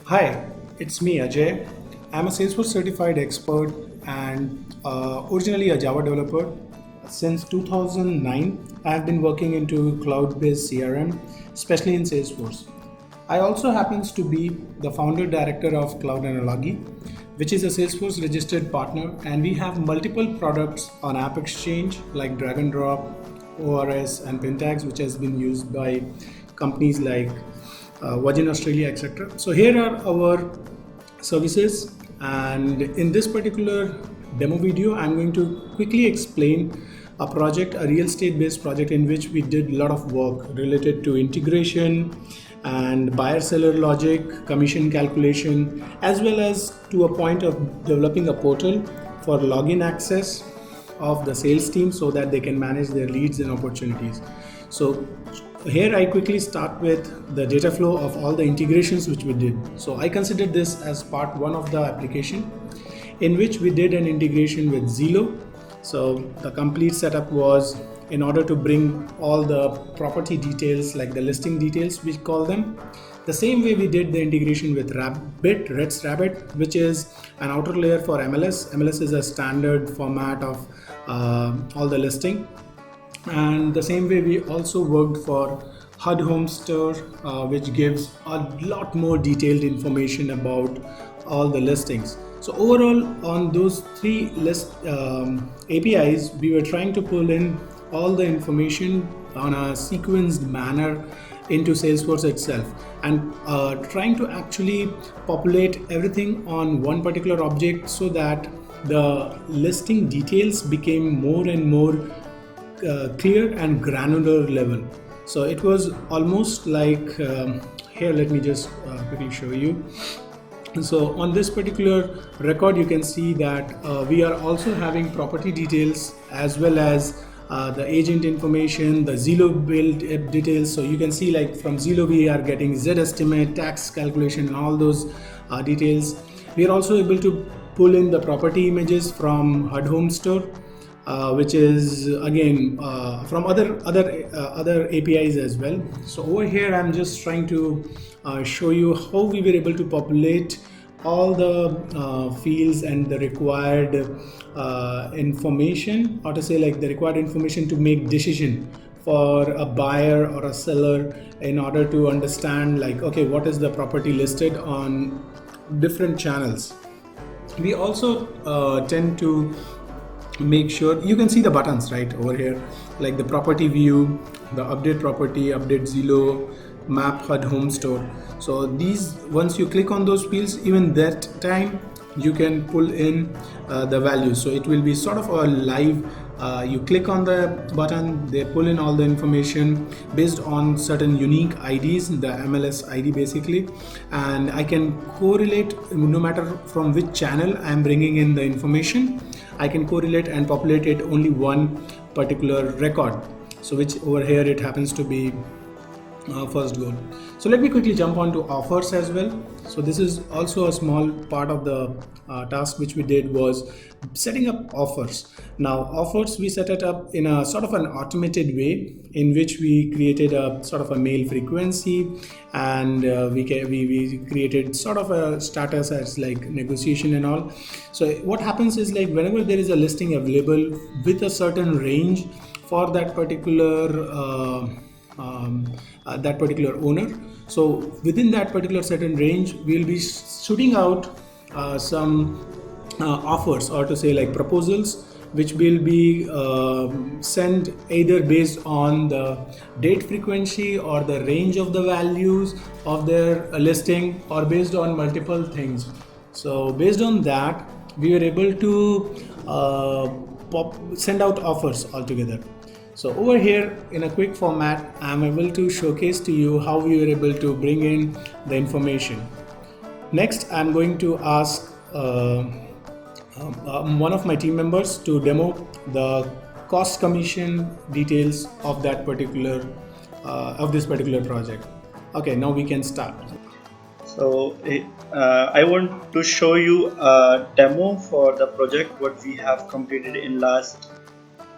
Hi, it's me Ajay. I'm a Salesforce certified expert and originally a Java developer. Since 2009, I've been working into cloud-based CRM, especially in Salesforce. I also happens to be the founder director of Cloud Unarguably, which is a Salesforce registered partner, and we have multiple products on App Exchange like Drag and Drop, ORS, and Pentax, which has been used by companies like Virgin Australia, etc. So here are our services, and in this particular demo video, I'm going to quickly explain a project, a real estate based project in which we did a lot of work related to integration and buyer seller logic, commission calculation, as well as to a point of developing a portal for login access of the sales team so that they can manage their leads and opportunities. So here I quickly start with the data flow of all the integrations which we did. So I considered this as part one of the application in which we did an integration with Zillo. So the complete setup was in order to bring all the property details like the listing details we call them. The same way we did the integration with RETs Rabbit, which is an outer layer for MLS. MLS is a standard format of all the listing, and the same way we also worked for HUD Home Store, which gives a lot more detailed information about all the listings. So overall, on those three list APIs, we were trying to pull in all the information on a sequenced manner into Salesforce itself, and trying to actually populate everything on one particular object so that the listing details became more and more clear and granular level. So it was almost like here, let me just quickly show you. So on this particular record, you can see that we are also having property details as well as the agent information, the Zillow build details. So you can see like from Zillow we are getting Z estimate, tax calculation, and all those details. We are also able to pull in the property images from HUD Home Store, which is again from other APIs as well. So over here, I'm just trying to show you how we were able to populate all the fields and the required information, or to say like the required information to make decision for a buyer or a seller in order to understand like, okay, what is the property listed on different channels. We also tend to make sure you can see the buttons right over here, like the property view, the update property, update Zillow, map HUD Home Store. So these, once you click on those fields, even that time you can pull in the values. So it will be sort of a live, you click on the button, they pull in all the information based on certain unique IDs, the MLS ID basically, and I can correlate no matter from which channel I'm bringing in the information. I can correlate and populate it only one particular record. So which over here it happens to be first goal. So let me quickly jump on to offers as well. So this is also a small part of the task which we did, was setting up offers. Now offers, we set it up in a sort of an automated way in which we created a sort of a mail frequency, and we created sort of a status as like negotiation and all. So what happens is like whenever there is a listing available with a certain range for that particular owner, so within that particular certain range we'll be shooting out some offers, or to say like proposals, which will be sent either based on the date frequency or the range of the values of their listing, or based on multiple things. So based on that, we were able to send out offers altogether. So over here in a quick format, I'm able to showcase to you how we were able to bring in the information. Next, I'm going to ask one of my team members to demo the cost commission details of that particular of this particular project. Okay, now we can start. So I want to show you a demo for the project what we have completed in last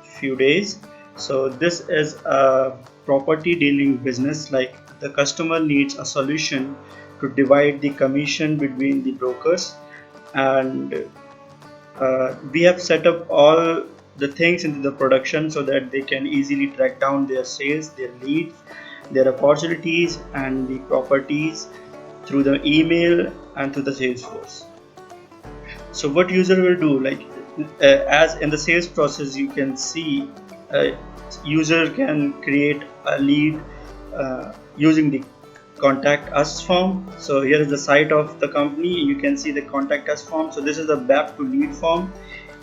few days. So this is a property dealing business, like the customer needs a solution to divide the commission between the brokers, and we have set up all the things into the production so that they can easily track down their sales, their leads, their opportunities, and the properties through the email and through the Salesforce. So what user will do, like as in the sales process, you can see user can create a lead using the contact us form. So here is the site of the company. You can see the contact us form. So this is the BAP to lead form.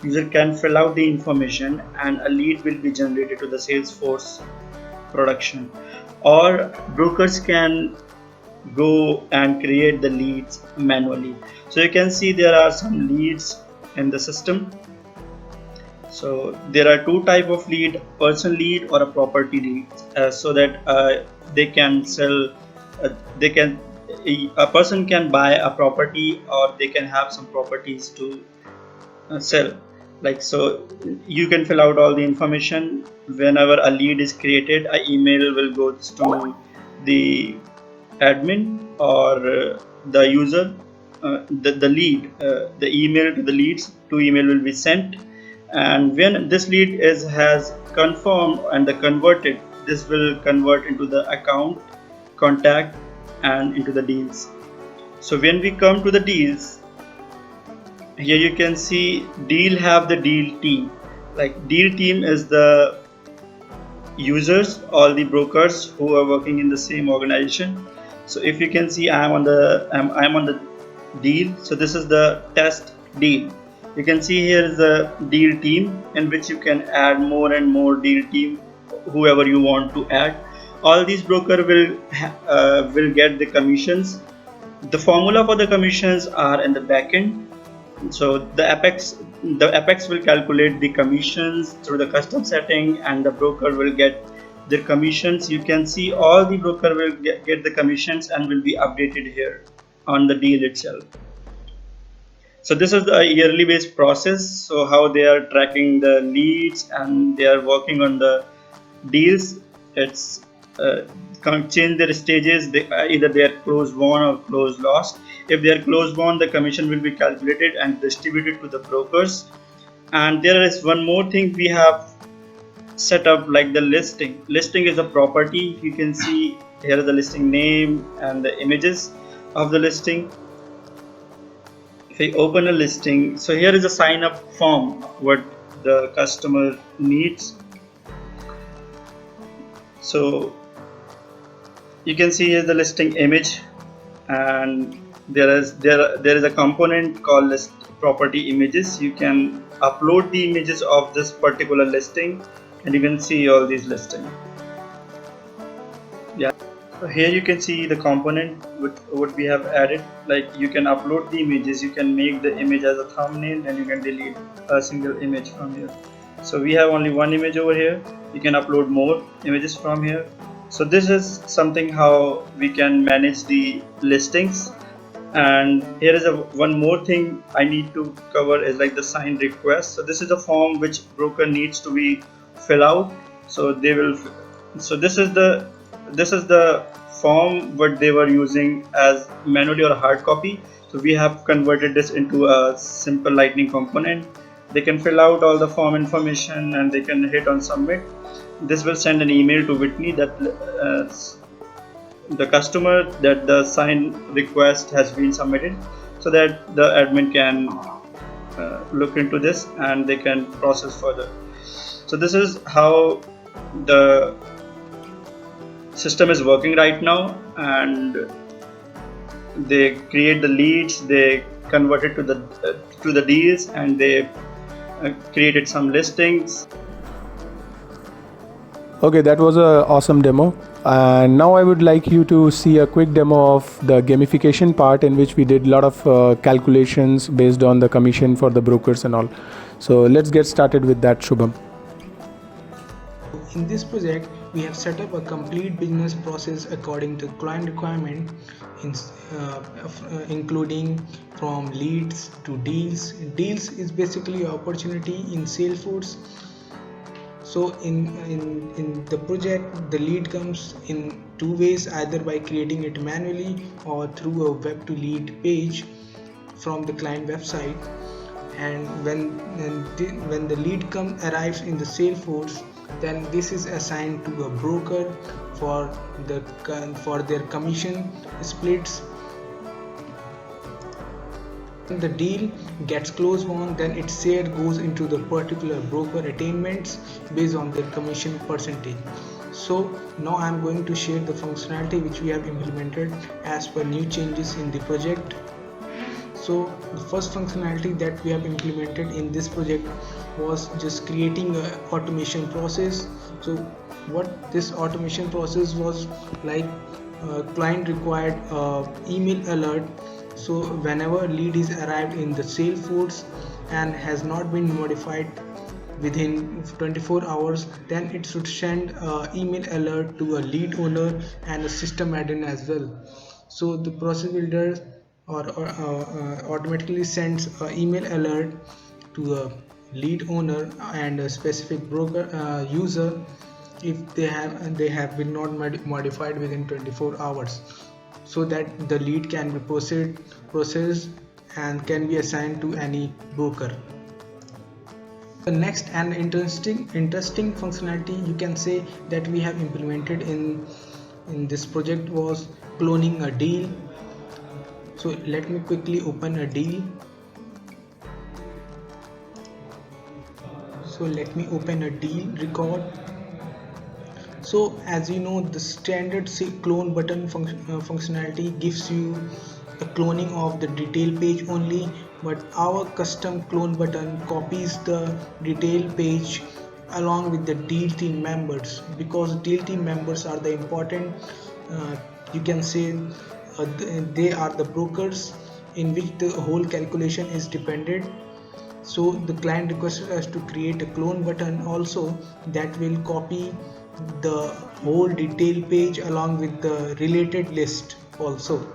User can fill out the information and a lead will be generated to the Salesforce production, or brokers can go and create the leads manually. So you can see there are some leads in the system. So there are two type of lead: person lead or a property lead, so that they can sell they can a person can buy a property, or they can have some properties to sell. Like, so you can fill out all the information. Whenever a lead is created, an email will go to the admin or the user, the lead, the email to the leads, two email will be sent, and when this lead has confirmed and the converted, this will convert into the account, contact, and into the deals. So when we come to the deals, here you can see deal have the deal team. Like, deal team is the users, all the brokers who are working in the same organization. So if you can see, I'm on the deal. So this is the test deal. You can see here is the deal team, in which you can add more and more deal team, whoever you want to add. All these broker will get the commissions. The formula for the commissions are in the backend. So the apex will calculate the commissions through the custom setting, and the broker will get their commissions. You can see all the broker will get the commissions and will be updated here on the deal itself. So this is the yearly based process. So how they are tracking the leads and they are working on the deals. It's can change their stages. Either they are close won or close lost. If they are close won, the commission will be calculated and distributed to the brokers. And there is one more thing we have set up, like the listing. Listing is a property. You can see here is the listing name and the images of the listing. If I open a listing, so here is a sign up form what the customer needs. So you can see here the listing image, and there is a component called list property images. You can upload the images of this particular listing, and you can see all these listings. Yeah, so here you can see the component with what we have added. Like, you can upload the images, you can make the image as a thumbnail, and you can delete a single image from here. So we have only one image over here. You can upload more images from here. So this is something how we can manage the listings. And here is one more thing I need to cover, is like the sign request. So this is a form which broker needs to be fill out. So they will. So this is the form what they were using as manually or hard copy. So we have converted this into a simple lightning component. They can fill out all the form information and they can hit on submit. This will send an email to Whitney that the customer that the sign request has been submitted, so that the admin can look into this and they can process further. So this is how the system is working right now, and they create the leads, they convert it to the deals, and they created some listings. Okay, that was a awesome demo. And now I would like you to see a quick demo of the gamification part, in which we did a lot of calculations based on the commission for the brokers and all. So let's get started with that, Shubham. In this project, we have set up a complete business process according to client requirement, including from leads to deals. Deals is basically opportunity in Salesforce. So in the project, the lead comes in two ways, either by creating it manually or through a web to lead page from the client website. And when the lead arrives in the Salesforce, then this is assigned to a broker for their commission splits. When the deal gets closed on, then its share goes into the particular broker attainments based on their commission percentage. So now I'm going to share the functionality which we have implemented as per new changes in the project. So the first functionality that we have implemented in this project was just creating an automation process. So what this automation process was like, client required email alert. So whenever lead is arrived in the Salesforce and has not been modified within 24 hours, then it should send email alert to a lead owner and a system admin as well. So the process builder automatically sends an email alert to a lead owner and a specific broker user if they have been not modified within 24 hours, so that the lead can be processed and can be assigned to any broker. The next and interesting functionality you can say that we have implemented in this project was cloning a deal. So let me quickly open a deal. So let me open a deal record. So as you know, the standard clone button functionality gives you the cloning of the detail page only, but our custom clone button copies the detail page along with the deal team members, because deal team members are the important, you can say, they are the brokers in which the whole calculation is dependent. So the client requested us to create a clone button also that will copy the whole detail page along with the related list also.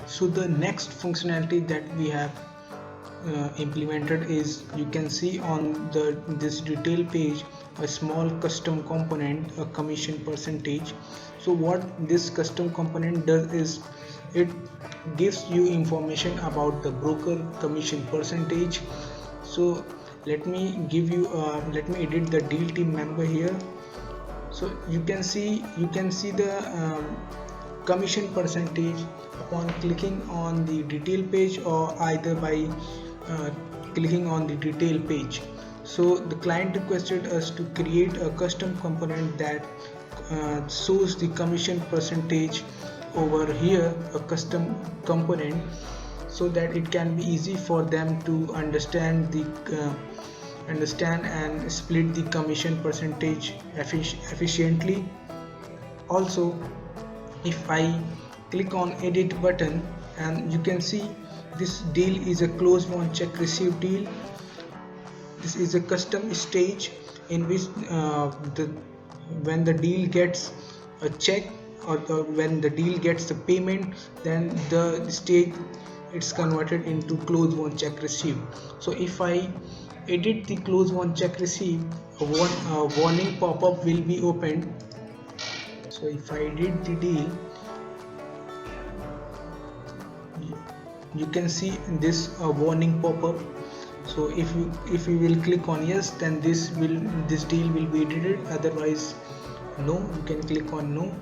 So the next functionality that we have implemented is, you can see on this detail page a small custom component, a commission percentage. So what this custom component does is it gives you information about the broker commission percentage. So let me edit the deal team member here. So you can see the commission percentage upon clicking on the detail page, or either by clicking on the detail page. So the client requested us to create a custom component that shows the commission percentage over here, a custom component, so that it can be easy for them to understand and split the commission percentage efficiently. Also, if I click on edit button, and you can see this deal is a closed won check received deal. This is a custom stage in which when the deal gets a check, or when the deal gets the payment, then the stage it's converted into close won check received. So if I edit the close won check received, a warning pop-up will be opened. So if I edit the deal, you can see this warning pop-up. So if you will click on yes, then this deal will be edited, otherwise no, you can click on no.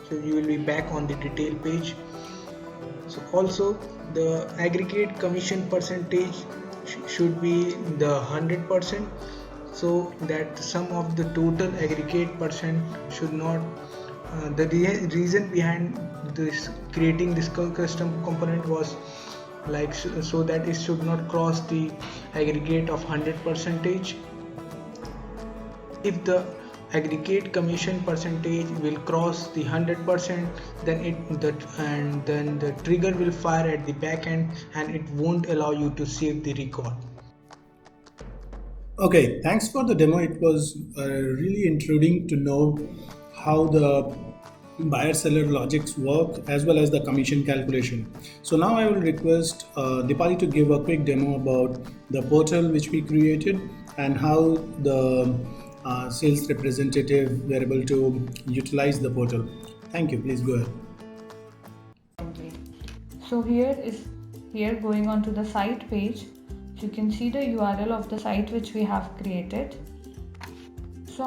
So you will be back on the detail page. So also the aggregate commission percentage should be the 100%, so that the sum of the total aggregate percent should not the reason behind this creating this custom component was like so that it should not cross the aggregate of 100%. If the aggregate commission percentage will cross the 100%, then the trigger will fire at the back end and it won't allow you to save the record. Okay, thanks for the demo. It was really intriguing to know how the buyer seller logics work as well as the commission calculation. So now I will request Dipali to give a quick demo about the portal which we created and how the sales representative were able to utilize the portal. Thank you. Please go ahead. Indeed. So here going on to the site page. So you can see the URL of the site which we have created. So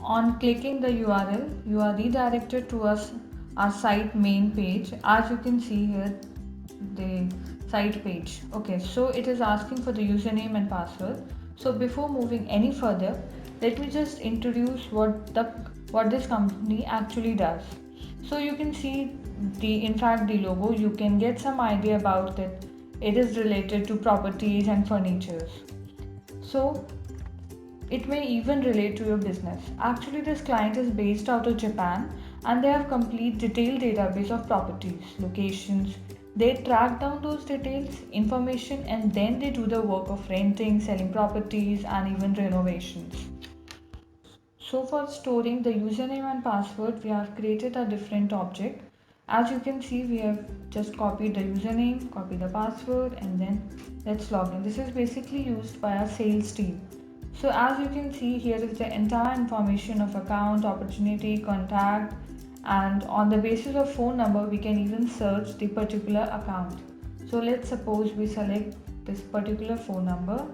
on clicking the URL, you are redirected to our site main page. As you can see here, the site page. Okay, so it is asking for the username and password. So before moving any further, let me just introduce what this company actually does. So you can see the logo. You can get some idea about it. It is related to properties and furnitures. So it may even relate to your business. Actually, this client is based out of Japan and they have complete detailed database of properties, locations. They track down those details, information, and then they do the work of renting, selling properties, and even renovations. So for storing the username and password, we have created a different object. As you can see, we have just copied the username, copy the password, and then let's log in. This is basically used by our sales team. So as you can see, here is the entire information of account, opportunity, contact, and on the basis of phone number, we can even search the particular account. So let's suppose we select this particular phone number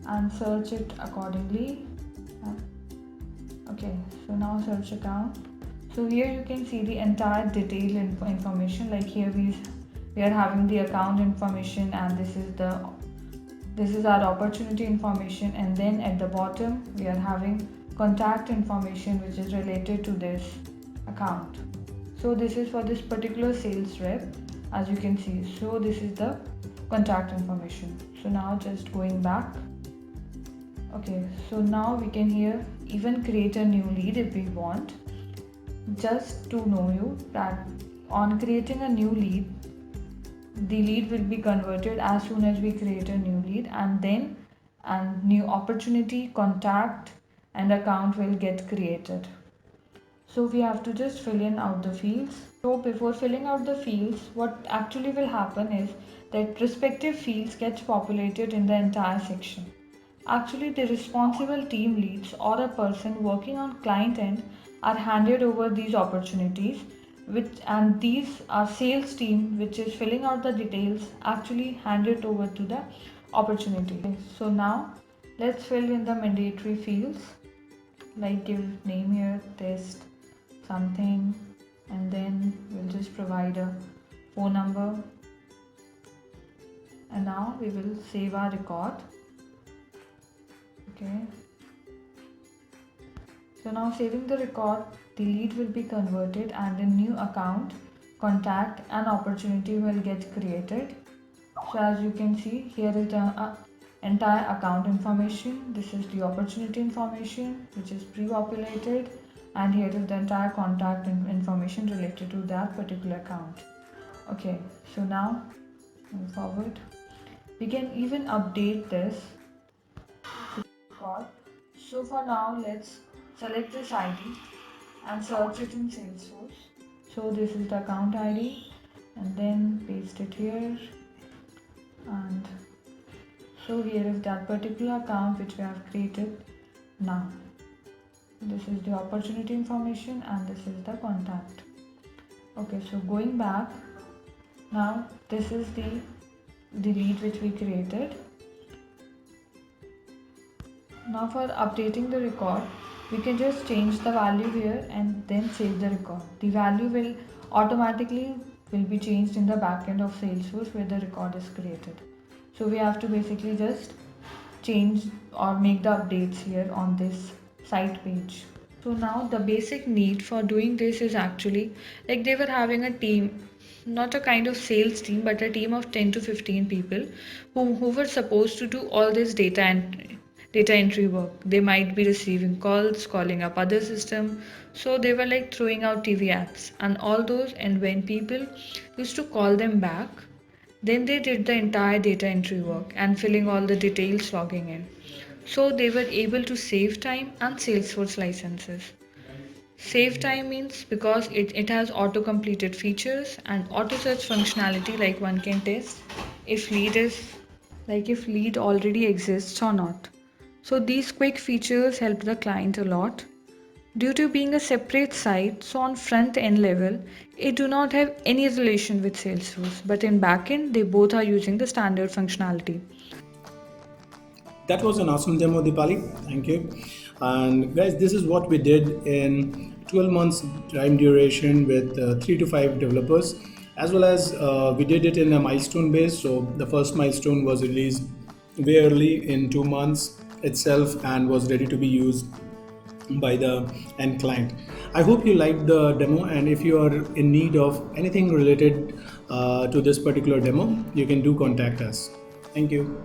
and search it accordingly. Okay, so now search account. So here you can see the entire detailed information. Like here we are having the account information, and this is our opportunity information, and then at the bottom we are having contact information which is related to this account. So this is for this particular sales rep, as you can see. So this is the contact information. So now just going back. Okay, so now we can here even create a new lead if we want. Just to know you that on creating a new lead, the lead will be converted as soon as we create a new lead, and then new opportunity, contact, and account will get created. So we have to just fill in out the fields. So before filling out the fields, what actually will happen is that respective fields gets populated in the entire section. Actually, the responsible team leads or a person working on client end are handed over these opportunities, and these are sales team which is filling out the details actually hand it over to the opportunity. Okay, so now let's fill in the mandatory fields, like give name here, test something, and then we'll just provide a phone number, and now we will save our record. Okay, so now saving the record, the lead will be converted and a new account, contact, and opportunity will get created. So as you can see, here is the entire account information. This is the opportunity information which is pre-populated, and here is the entire contact information related to that particular account. Okay, so now move forward. We can even update this. So for now, let's select this ID and search it in Salesforce. So this is the account ID, and then paste it here, and so here is that particular account which we have created. Now this is the opportunity information and this is the contact. Okay, so going back, now this is the lead which we created. Now for updating the record, we can just change the value here and then save the record. The value will automatically be changed in the backend of Salesforce where the record is created. So we have to basically just change or make the updates here on this site page. So now the basic need for doing this is actually like they were having a team, not a kind of sales team, but a team of 10 to 15 people who were supposed to do all this data entry work. They might be receiving calls, calling up other system. So they were like throwing out TV ads and all those. And when people used to call them back, then they did the entire data entry work and filling all the details, logging in. So they were able to save time and Salesforce licenses. Save time means because it has auto completed features and auto search functionality, like one can test if lead is like if lead already exists or not. So these quick features help the client a lot. Due to being a separate site, so on front end level, it do not have any relation with Salesforce, but in back end, they both are using the standard functionality. That was an awesome demo, Dipali. Thank you. And guys, this is what we did in 12 months time duration with 3 to 5 developers, as well as we did it in a milestone base. So the first milestone was released way early in 2 months itself and was ready to be used by the end client. I hope you liked the demo, and if you are in need of anything related to this particular demo, you can do contact us. Thank you.